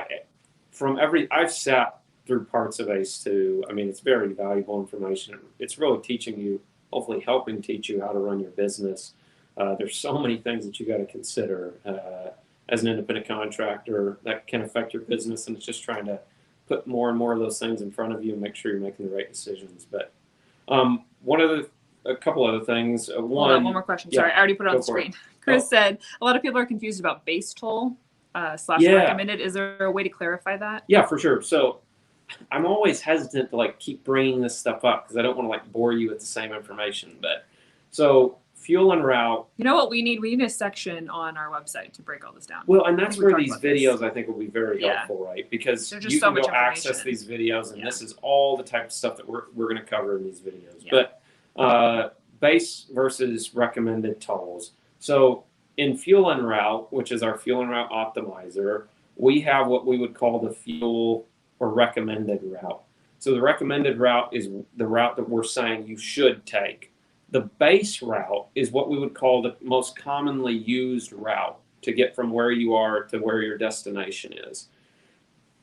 Speaker 1: I've sat through parts of ACE2. I mean, it's very valuable information. It's really teaching you, hopefully helping teach you how to run your business. There's so many things that you got to consider as an independent contractor that can affect your business, and it's just trying to put more and more of those things in front of you and make sure you're making the right decisions. But A couple other things.
Speaker 2: Hold on, one more question. Sorry, I already put it on the screen. Chris said a lot of people are confused about base toll / recommended. Is there a way to clarify that?
Speaker 1: Yeah, for sure. So I'm always hesitant to like keep bringing this stuff up because I don't want to like bore you with the same information. But so fuel and route.
Speaker 2: You know what we need? We need a section on our website to break all this down.
Speaker 1: Well, and that's where these videos I think will be very helpful, right? Because you can go access these videos, and this is all the type of stuff that we're going to cover in these videos. Yeah. But base versus recommended tolls. So in fuel and route, which is our fuel and route optimizer, we have what we would call the fuel or recommended route. So the recommended route is the route that we're saying you should take. The base route is what we would call the most commonly used route to get from where you are to where your destination is.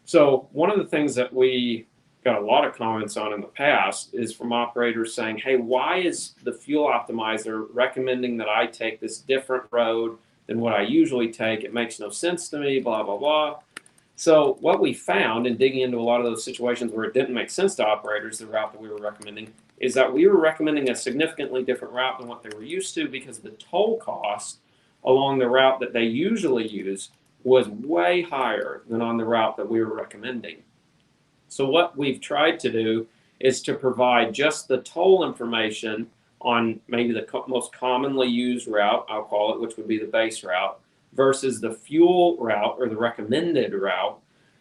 Speaker 1: So one of the things that we got a lot of comments on in the past is from operators saying, hey, why is the fuel optimizer recommending that I take this different road than what I usually take? It makes no sense to me, blah, blah, blah. So what we found in digging into a lot of those situations where it didn't make sense to operators, the route that we were recommending, is that we were recommending a significantly different route than what they were used to because the toll cost along the route that they usually use was way higher than on the route that we were recommending. So what we've tried to do is to provide just the toll information on maybe the most commonly used route, I'll call it, which would be the base route, versus the fuel route or the recommended route,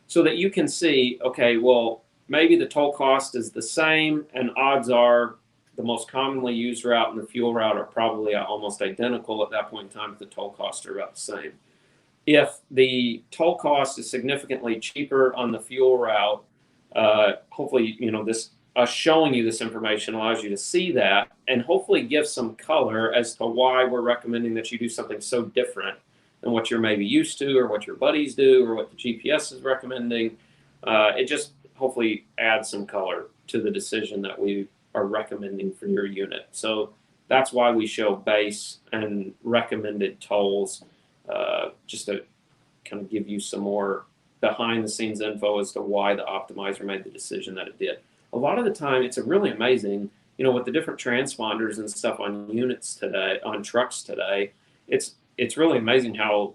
Speaker 1: so that you can see, okay, well, maybe the toll cost is the same, and odds are the most commonly used route and the fuel route are probably almost identical at that point in time, but the toll costs are about the same. If the toll cost is significantly cheaper on the fuel route, hopefully, this us showing you this information allows you to see that and hopefully give some color as to why we're recommending that you do something so different than what you're maybe used to or what your buddies do or what the GPS is recommending. It just hopefully adds some color to the decision that we are recommending for your unit. So that's why we show base and recommended tolls, just to kind of give you some more behind the scenes info as to why the optimizer made the decision that it did. A lot of the time, it's really amazing, with the different transponders and stuff on units today, on trucks today, it's really amazing how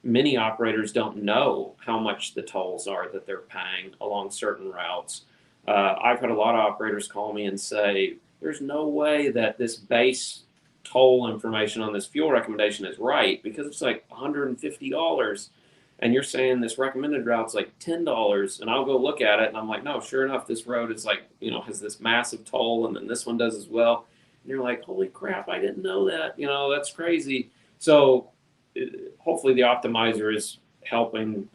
Speaker 1: many operators don't know how much the tolls are that they're paying along certain routes. I've had a lot of operators call me and say, there's no way that this base toll information on this fuel recommendation is right because it's like $150. And you're saying this recommended route's like $10, and I'll go look at it, and I'm like, no, sure enough, this road is like, has this massive toll, and then this one does as well. And you're like, holy crap, I didn't know that. That's crazy. So hopefully the optimizer is helping.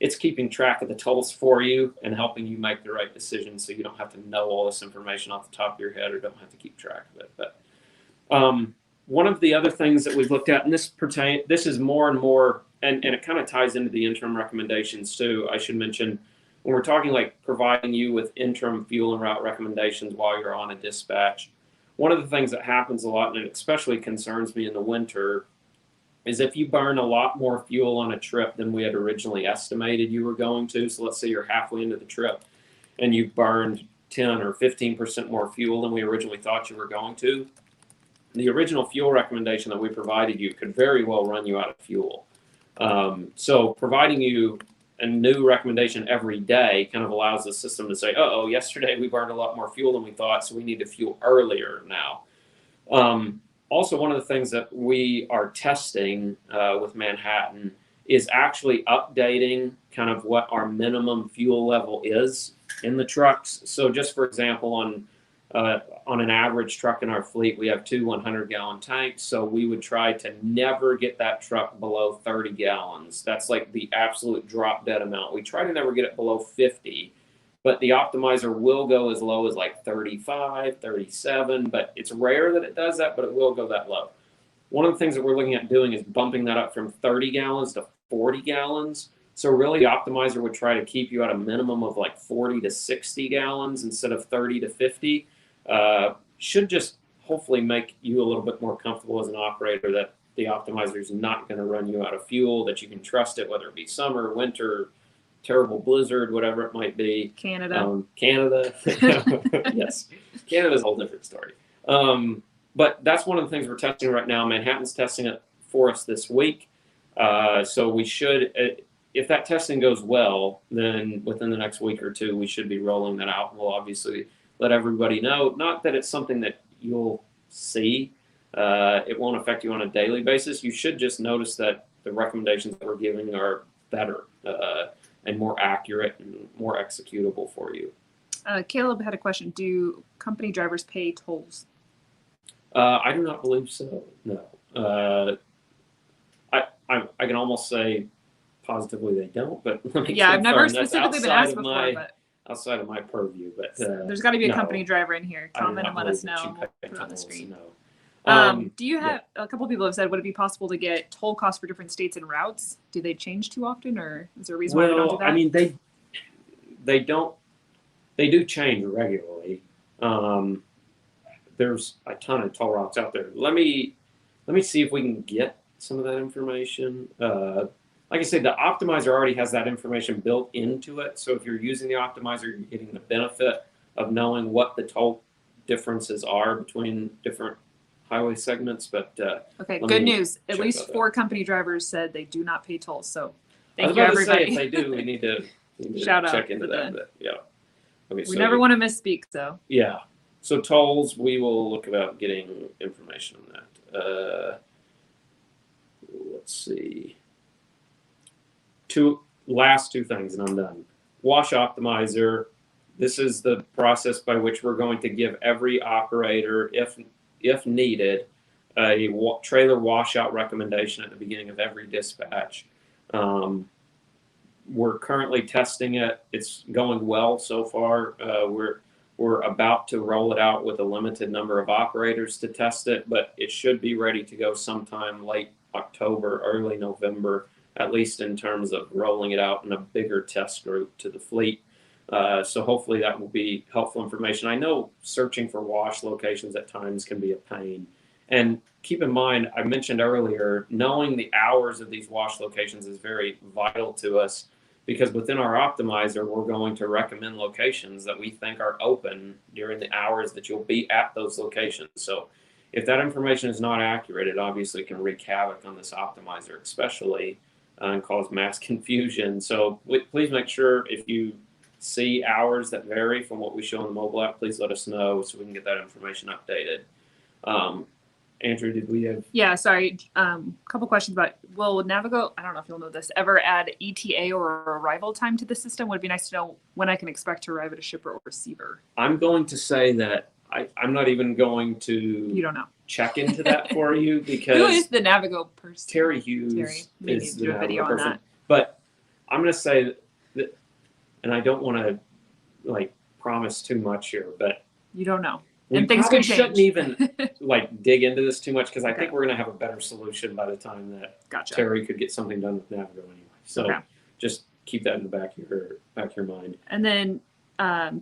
Speaker 1: It's keeping track of the tolls for you and helping you make the right decision so you don't have to know all this information off the top of your head or don't have to keep track of it. But one of the other things that we've looked at, and this is more and more, and it kind of ties into the interim recommendations too. I should mention, when we're talking like providing you with interim fuel and route recommendations while you're on a dispatch, one of the things that happens a lot, and it especially concerns me in the winter, is if you burn a lot more fuel on a trip than we had originally estimated you were going to. So let's say you're halfway into the trip and you've burned 10 or 15% more fuel than we originally thought you were going to. The original fuel recommendation that we provided you could very well run you out of fuel. So providing you a new recommendation every day kind of allows the system to say, oh, yesterday we burned a lot more fuel than we thought, so we need to fuel earlier now. Also, one of the things that we are testing with Manhattan is actually updating kind of what our minimum fuel level is in the trucks. So just for example, on an average truck in our fleet, we have 2 100-gallon tanks. So we would try to never get that truck below 30 gallons. That's like the absolute drop dead amount. We try to never get it below 50, but the optimizer will go as low as like 35, 37, but it's rare that it does that, but it will go that low. One of the things that we're looking at doing is bumping that up from 30 gallons to 40 gallons. So really the optimizer would try to keep you at a minimum of like 40 to 60 gallons instead of 30 to 50. Should just hopefully make you a little bit more comfortable as an operator that the optimizer is not going to run you out of fuel, that you can trust it, whether it be summer, winter, terrible blizzard, whatever it might be.
Speaker 2: Canada.
Speaker 1: Canada. Yes. Canada's a whole different story. But that's one of the things we're testing right now. Manhattan's testing it for us this week. So we should, if that testing goes well, then within the next week or two, we should be rolling that out. We'll obviously let everybody know. Not that it's something that you'll see. It won't affect you on a daily basis. You should just notice that the recommendations that we're giving are better and more accurate and more executable for you.
Speaker 2: Caleb had a question. Do company drivers pay tolls?
Speaker 1: I do not believe so. No. I can almost say positively they don't, but let me
Speaker 2: I've never
Speaker 1: confirm.
Speaker 2: specifically been asked before, but
Speaker 1: outside of my purview. But
Speaker 2: there's got to be a company driver in here. Comment and let us know. We'll put it on the screen.
Speaker 1: No.
Speaker 2: Do you have a couple of people have said, would it be possible to get toll costs for different states and routes? Do they change too often, or is there a reason why they don't do that?
Speaker 1: I mean, they don't. They do change regularly. There's a ton of toll routes out there. Let me see if we can get some of that information. Like I said, the optimizer already has that information built into it. So if you're using the optimizer, you're getting the benefit of knowing what the toll differences are between different highway segments. But
Speaker 2: okay, good news. At least 4 company drivers said they do not pay tolls. So thank you,
Speaker 1: everybody.
Speaker 2: everybody.
Speaker 1: If they do, we need to
Speaker 2: Shout
Speaker 1: check
Speaker 2: out
Speaker 1: into that. But yeah. Okay,
Speaker 2: we never want to misspeak, though.
Speaker 1: Yeah. So tolls, we will look about getting information on that. Let's see. Last two things, and I'm done. Wash optimizer. This is the process by which we're going to give every operator, if needed, a trailer washout recommendation at the beginning of every dispatch. We're currently testing it. It's going well so far. We're about to roll it out with a limited number of operators to test it, but it should be ready to go sometime late October, early November, at least in terms of rolling it out in a bigger test group to the fleet. So hopefully that will be helpful information. I know searching for wash locations at times can be a pain. And keep in mind, I mentioned earlier, knowing the hours of these wash locations is very vital to us, because within our optimizer, we're going to recommend locations that we think are open during the hours that you'll be at those locations. So if that information is not accurate, it obviously can wreak havoc on this optimizer, especially, and cause mass confusion. So please make sure if you see hours that vary from what we show on the mobile app, please let us know so we can get that information updated. Andrew, did we have?
Speaker 2: Yeah, sorry. Couple questions about, will Navigo, I don't know if you'll know this, ever add ETA or arrival time to the system? Would it be nice to know when I can expect to arrive at a shipper or receiver?
Speaker 1: I'm going to say that I'm not even going to
Speaker 2: you don't know.
Speaker 1: check into that for you, because
Speaker 2: who is the Navigo person?
Speaker 1: Terry Hughes
Speaker 2: we need
Speaker 1: is
Speaker 2: to
Speaker 1: the
Speaker 2: do a video
Speaker 1: person.
Speaker 2: on that.
Speaker 1: But I'm going to say that, and I don't want to like promise too much here, but
Speaker 2: you don't know.
Speaker 1: And
Speaker 2: things could change.
Speaker 1: Shouldn't even like dig into this too much, because I think we're going to have a better solution by the time that Terry could get something done with Navigo anyway. So just keep that in the back of your mind.
Speaker 2: And then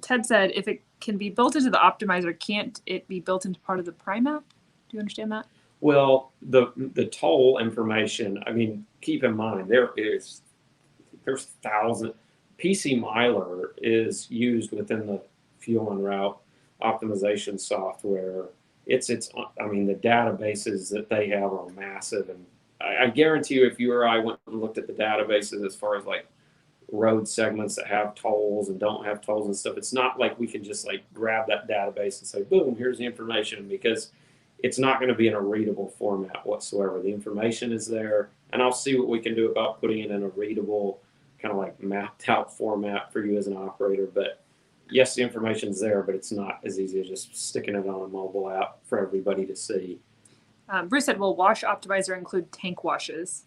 Speaker 2: Ted said, if it can be built into the optimizer, can't it be built into part of the Prime app? Do you understand that?
Speaker 1: Well, the toll information, I mean, keep in mind there's thousands. PC Miler is used within the fuel and route optimization software. I mean, the databases that they have are massive, and I guarantee you, if you or I went and looked at the databases as far as like road segments that have tolls and don't have tolls and stuff, it's not like we can just like grab that database and say, boom, here's the information, because it's not going to be in a readable format whatsoever. The information is there, and I'll see what we can do about putting it in a readable, kind of like mapped out format for you as an operator. But yes, the information's there, but it's not as easy as just sticking it on a mobile app for everybody to see.
Speaker 2: Bruce said, will Wash Optimizer include tank washes?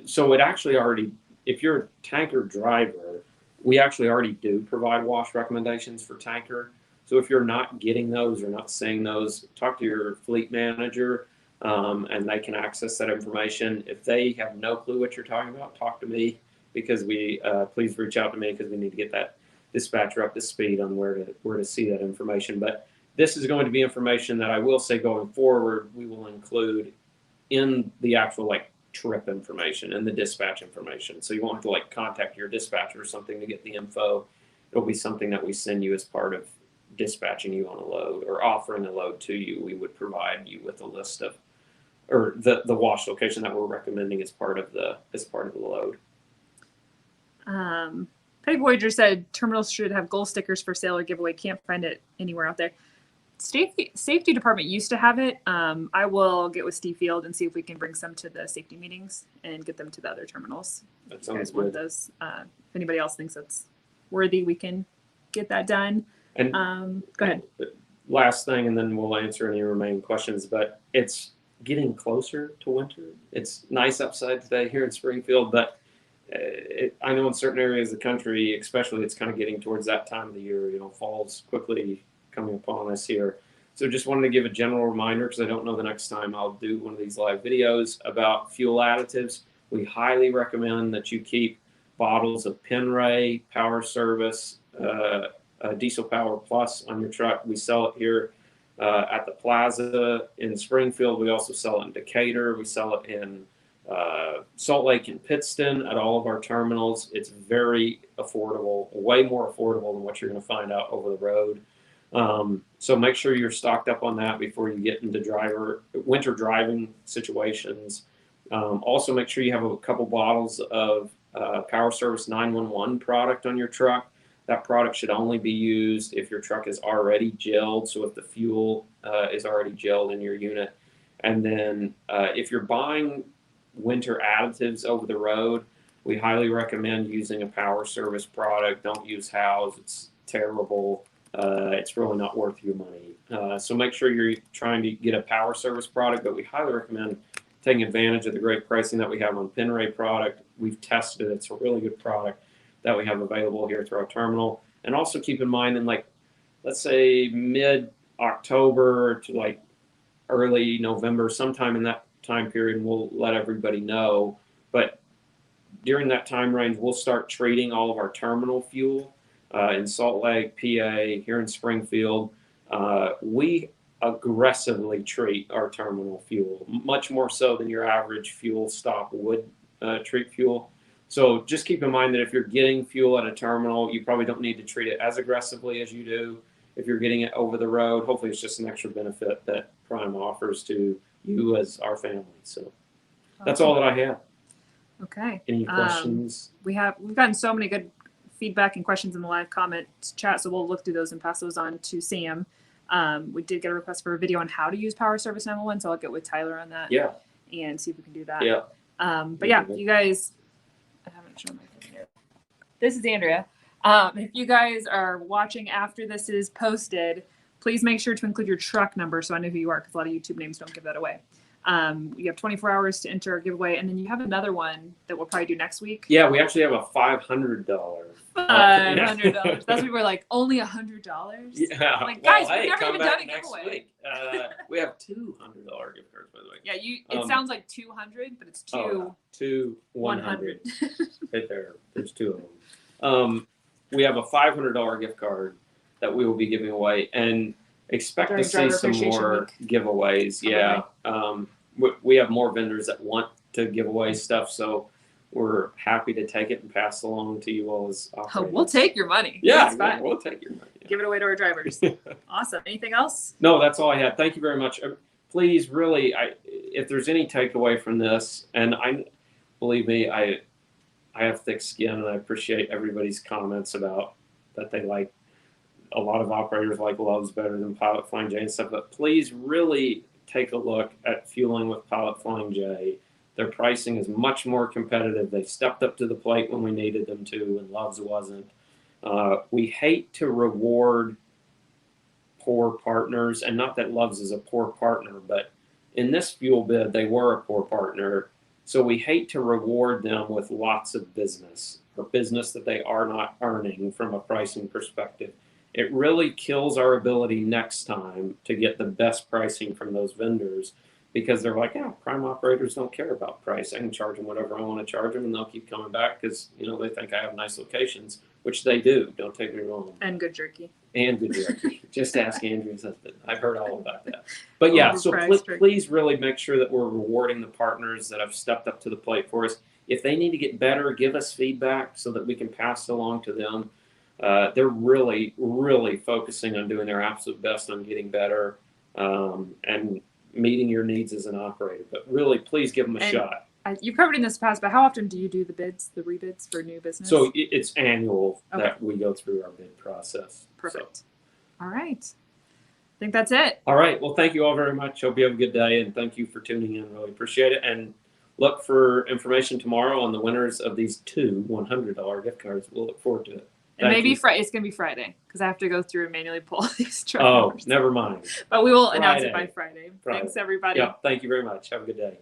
Speaker 1: So it actually already, if you're a tanker driver, we actually already do provide wash recommendations for tanker. So if you're not getting those or not seeing those, talk to your fleet manager, and they can access that information. If they have no clue what you're talking about, talk to me, because please reach out to me, because we need to get that dispatcher up to speed on where to see that information. But this is going to be information that I will say going forward we will include in the actual like trip information and the dispatch information. So you won't have to like contact your dispatcher or something to get the info. It'll be something that we send you as part of dispatching you on a load or offering a load to you. We would provide you with a list of, or the wash location that we're recommending as part of the load.
Speaker 2: Petty Voyager said terminals should have goal stickers for sale or giveaway. Can't find it anywhere out there. Safety department used to have it. I will get with Steve Field and see if we can bring some to the safety meetings and get them to the other terminals.
Speaker 1: That sounds good.
Speaker 2: Those, if anybody else thinks that's worthy, we can get that done.
Speaker 1: And
Speaker 2: go ahead.
Speaker 1: Last thing, and then we'll answer any remaining questions. But it's getting closer to winter. It's nice outside today here in Springfield, but I know in certain areas of the country, especially, it's kind of getting towards that time of the year. Fall's quickly coming upon us here. So just wanted to give a general reminder, because I don't know the next time I'll do one of these live videos about fuel additives. We highly recommend that you keep bottles of Penray, Power Service, Diesel Power Plus on your truck. We sell it here at the Plaza in Springfield. We also sell it in Decatur. We sell it in Salt Lake and Pittston at all of our terminals. It's very affordable, way more affordable than what you're going to find out over the road. So make sure you're stocked up on that before you get into winter driving situations. Also make sure you have a couple bottles of Power Service 911 product on your truck. That product should only be used if your truck is already gelled. So if the fuel is already gelled in your unit. And then if you're buying winter additives over the road, we highly recommend using a Power Service product. Don't use Howe's. It's terrible. It's really not worth your money. So make sure you're trying to get a Power Service product, but we highly recommend taking advantage of the great pricing that we have on Penray product. We've tested it. It's a really good product that we have available here through our terminal. And also keep in mind, in let's say mid-October to early November, sometime in that time period, we'll let everybody know. But during that time range, we'll start treating all of our terminal fuel in Salt Lake, PA, here in Springfield. We aggressively treat our terminal fuel, much more so than your average fuel stop would treat fuel. So just keep in mind that if you're getting fuel at a terminal, you probably don't need to treat it as aggressively as you do if you're getting it over the road. Hopefully it's just an extra benefit that Prime offers to you as our family. So that's all that I have.
Speaker 2: Okay.
Speaker 1: Any questions?
Speaker 2: We've gotten so many good feedback and questions in the live comment chat, so we'll look through those and pass those on to Sam. We did get a request for a video on how to use Power Service 911, so I'll get with Tyler on that.
Speaker 1: Yeah.
Speaker 2: And see if we can do that.
Speaker 1: Yeah.
Speaker 2: But yeah, you guys, I haven't shown my thing here. This is Andrea. If you guys are watching after this is posted, please make sure to include your truck number so I know who you are, because a lot of YouTube names don't give that away. You have 24 hours to enter our giveaway, and then you have another one that we'll probably do next week.
Speaker 1: Yeah, we actually have a $500.
Speaker 2: $500. That's what we were like, only $100?
Speaker 1: Yeah.
Speaker 2: Like, guys, we've never even done a giveaway.
Speaker 1: Week. We have $200 gift cards, by the way.
Speaker 2: Yeah, it sounds like 200, but it's
Speaker 1: two 100. Right there. There's two of them. We have a $500 gift card that we will be giving away, and expect to see some more giveaways. Yeah. We have more vendors that want to give away stuff, so we're happy to take it and pass along to you all as operators.
Speaker 2: We'll take your money.
Speaker 1: Yeah, we'll take your money. Yeah.
Speaker 2: Give it away to our drivers. Awesome. Anything else?
Speaker 1: No, that's all I had. Thank you very much. Please, really, if there's any takeaway from this, and believe me, I have thick skin, and I appreciate everybody's comments about that they like. A lot of operators like Love's better than Pilot Flying J and stuff, but please really take a look at fueling with Pilot Flying J. Their pricing is much more competitive. They stepped up to the plate when we needed them to, and Love's wasn't. We hate to reward poor partners, and not that Love's is a poor partner, but in this fuel bid, they were a poor partner. So we hate to reward them with lots of business, or business that they are not earning from a pricing perspective. It really kills our ability next time to get the best pricing from those vendors, because they're like, yeah, Prime operators don't care about price. I can charge them whatever I want to charge them, and they'll keep coming back because they think I have nice locations, which they do. Don't take me wrong.
Speaker 2: And good jerky.
Speaker 1: And good director. Just ask Andrew's husband. I've heard all about that. But yeah, so
Speaker 2: Overpriced,
Speaker 1: please really make sure that we're rewarding the partners that have stepped up to the plate for us. If they need to get better, give us feedback so that we can pass it along to them. They're really, really focusing on doing their absolute best on getting better and meeting your needs as an operator. But really, please give them a shot.
Speaker 2: You've covered in this past, but how often do you do the rebids for new business?
Speaker 1: So it's annual that we go through our bid process.
Speaker 2: Perfect. So. All right. I think that's it.
Speaker 1: All right. Well, thank you all very much. Hope you have a good day, and thank you for tuning in. Really appreciate it. And look for information tomorrow on the winners of these 2 $100 gift cards. We'll look forward to it.
Speaker 2: And maybe it's going to be Friday because I have to go through and manually pull these truck
Speaker 1: numbers.
Speaker 2: numbers.
Speaker 1: Never mind.
Speaker 2: But we will announce it by Friday. Thanks, everybody.
Speaker 1: Yeah, thank you very much. Have a good day.